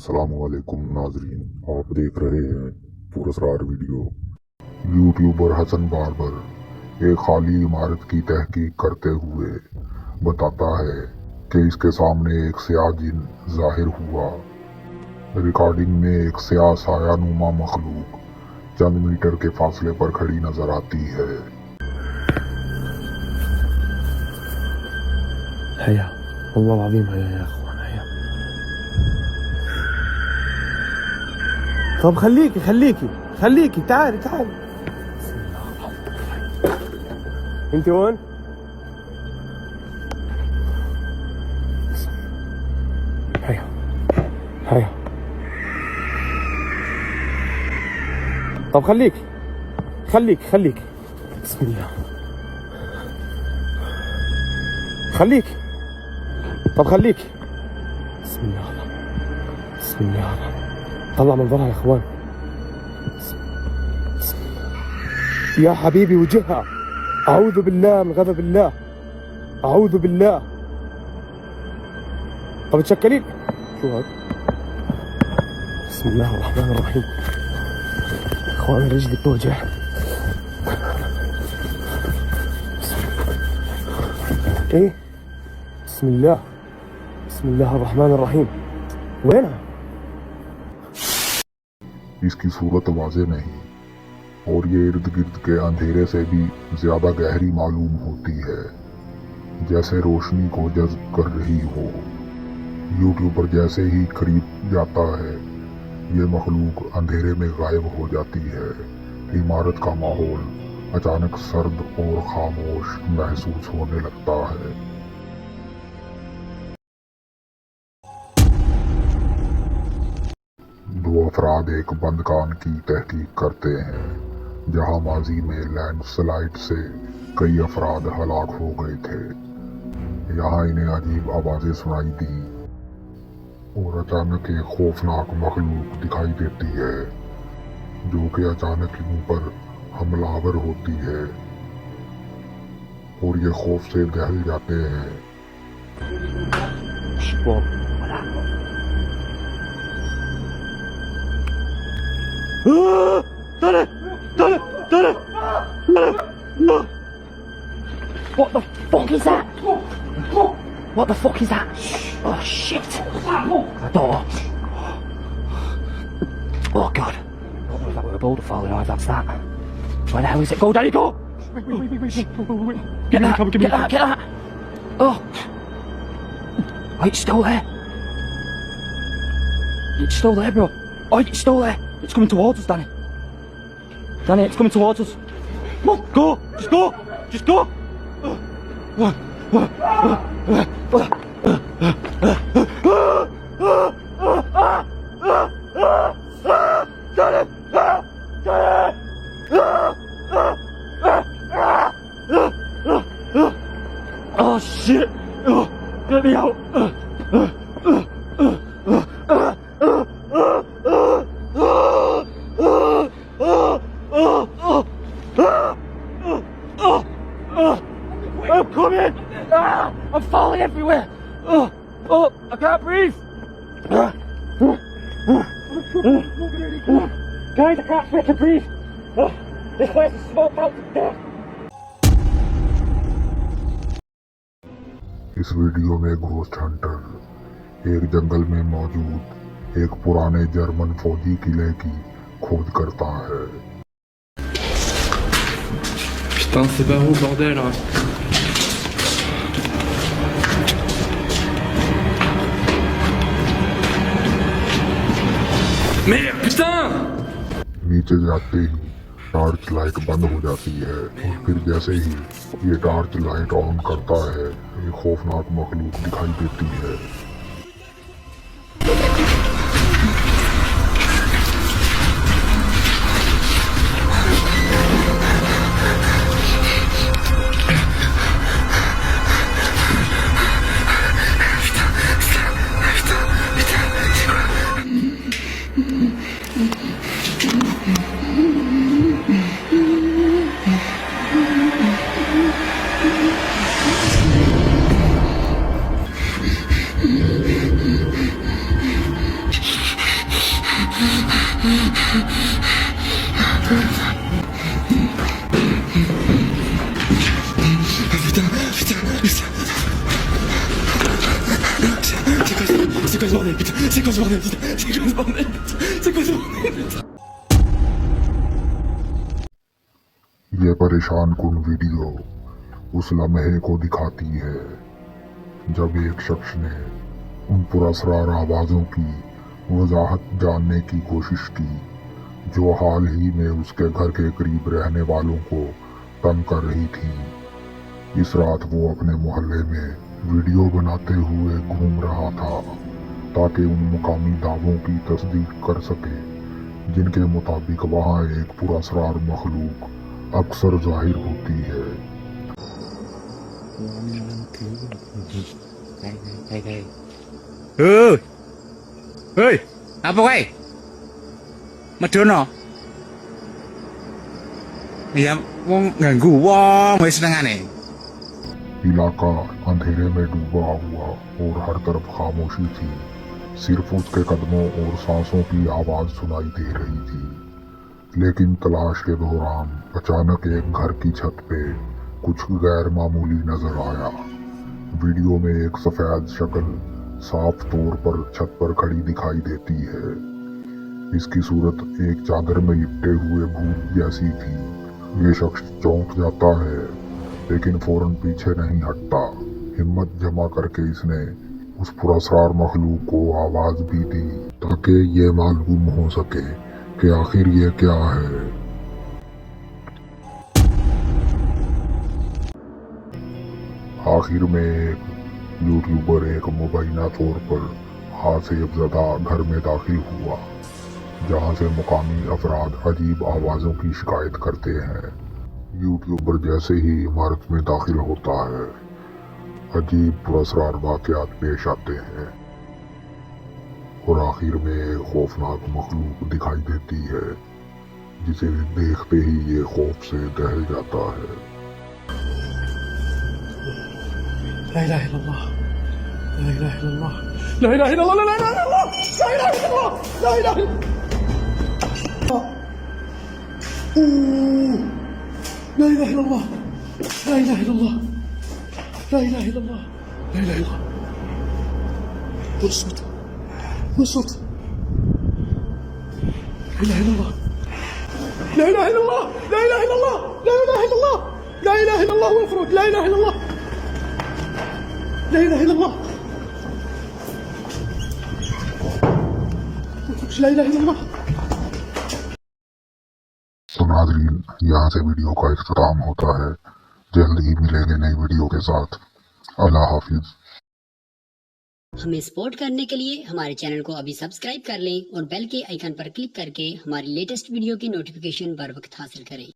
अस्सलामुअलैकुम नाजरीन, आप देख रहे हैं पुरस्कार वीडियो। यूट्यूबर हसन बार्बर एक खाली इमारत की तहकीक करते हुए बताता है कि इसके सामने एक स्याह जिन जाहिर हुआ। रिकॉर्डिंग में एक स्याह सायानुमा मखलूक चंद मीटर के फासले पर खड़ी नजर आती है। هيا والله العظيم هيا يا اخوان هيا. طب خليكي تعالي بسم الله الرحمن الرحيم. انت وين؟ هيا طب خليكي بسم الله. خليكي بسم الله الرحمن. طلع منظرها يا اخوان. بسم الله. يا حبيبي وجهها. اعوذ بالله من غضب الله. اعوذ بالله. طب تشكلين شو هذا؟ بسم الله الرحمن الرحيم. اخوان رجلي بتوجع. ايه بسم الله الرحمن الرحيम. وينها؟ इसकी सूरत वाज़े नहीं और ये इर्द गिर्द के अंधेरे से भी ज्यादा गहरी मालूम होती है, जैसे रोशनी को जज्ब कर रही हो। यूट्यूबर जैसे ही करीब जाता है ये मखलूक अंधेरे में गायब हो जाती है। इमारत का माहौल अचानक सर्द और खामोश महसूस होने लगता है। दो अफराद एक बंद कान की तहकीक करते हैं, जहां माजी में लैंडस्लाइड से कई अफराद हलाक हो गए थे। यहाँ इन्हें अजीब आवाजें सुनाई दी और अचानक एक खौफनाक मखलूक दिखाई देती है, जो कि अचानक इन पर हमलावर होती है और ये खौफ से दहल जाते हैं। What the fuck is that? What the fuck is that? Oh shit! The door. Oh god. I don't know if that were a boulder falling or if that's that. Where the hell is it? Go, Daddy, go! Wait. Get that! Oh! Oh, it's still there. It's still there, bro. Oh, it's still there. It's coming towards us, Danny. Danny, it's coming towards us. Come on, go! Just go! Oh shit! Get me out! I'm coming! I'm falling everywhere! Oh, I can't breathe! Guys, I can't freaking breathe! This place is smoked out to death! इस video में ghost Hunter एक जंगल में मौजूद एक पुराने German फौजी किले की खोज करता है। Putain, c'est barreau, bordel. Merde, putain! नीचे जाते ही टॉर्च लाइट बंद हो जाती है और फिर जैसे ही ये टॉर्च लाइट ऑन करता है एक खौफनाक मखलूक दिखाई देती है। quoi ce bordel, putain? C'est quoi ce bordel, putain? C'est quoi ce bordel, putain? C'est quoi ce bordel, putain? ये परेशान कुन वीडियो उस लम्हे को दिखाती है जब एक शख्स ने उन पुरअसरार आवाज़ों की वजाहत जानने की कोशिश की जो हाल ही में उसके घर के करीब रहने वालों को तंग कर रही थी। इस रात वो अपने मोहल्ले में वीडियो बनाते हुए घूम रहा था ताकि उन मुकामी दावों की तस्दीक कर सके जिनके मुताबिक वहाँ एक पुरअसरार मखलूक अक्सर जाहिर होती है। Hei, apa kai? Medono. Ya, wong ganggu wong wis senengane. इलाका अंधेरे में डूबा हुआ और हर तरफ खामोशी थी। सिर्फ उसके कदमों और सांसों की आवाज सुनाई दे रही थी। लेकिन तलाश के दौरान अचानक एक घर की छत पे कुछ गैर मामूली नजर आया। वीडियो में एक सफेद शक्ल साफ तौर पर छत पर खड़ी दिखाई देती है। इसकी सूरत एक चादर में लिपटे हुए भूत जैसी थी। ये शख्स चौंक जाता है लेकिन फौरन पीछे नहीं हटता। हिम्मत जमा करके इसने उस पुरअसरार मखलूक को आवाज भी दी ताकि ये मालूम हो सके कि आखिर ये क्या है। आखिर में एक यूट्यूबर एक मुबैना तौर पर हादसे-ज़दा घर में दाखिल हुआ जहां से मुकामी अफराद अजीब आवाज़ों की शिकायत करते हैं। यूट्यूबर जैसे ही इमारत में दाखिल होता है अजीब पुरअसरार वाक़यात पेश आते हैं और आखिर में एक खौफनाक मखलूक दिखाई देती है जिसे देखते ही ये खौफ से दहल जाता है। لا إله إلا الله لا إله إلا الله لا إله إلا الله لا إله إلا الله لا إله إلا الله لا إله إلا الله لا إله إلا الله لا إله إلا الله لا إله إلا الله لا إله إلا الله والصوت والصوت لا إله إلا الله لا إله إلا الله لا إله إلا الله لا إله إلا الله لا إله إلا الله وافرج لا إله إلا الله لا إله إلا الله لا إله إلا الله। तो नाज़रीन यहाँ से वीडियो का इख्तिताम होता है। जल्द ही मिलेंगे नई वीडियो के साथ। अल्लाह हाफिज। हमें सपोर्ट करने के लिए हमारे चैनल को अभी सब्सक्राइब कर लें और बेल के आइकन पर क्लिक करके हमारी लेटेस्ट वीडियो की नोटिफिकेशन बर वक्त हासिल करें।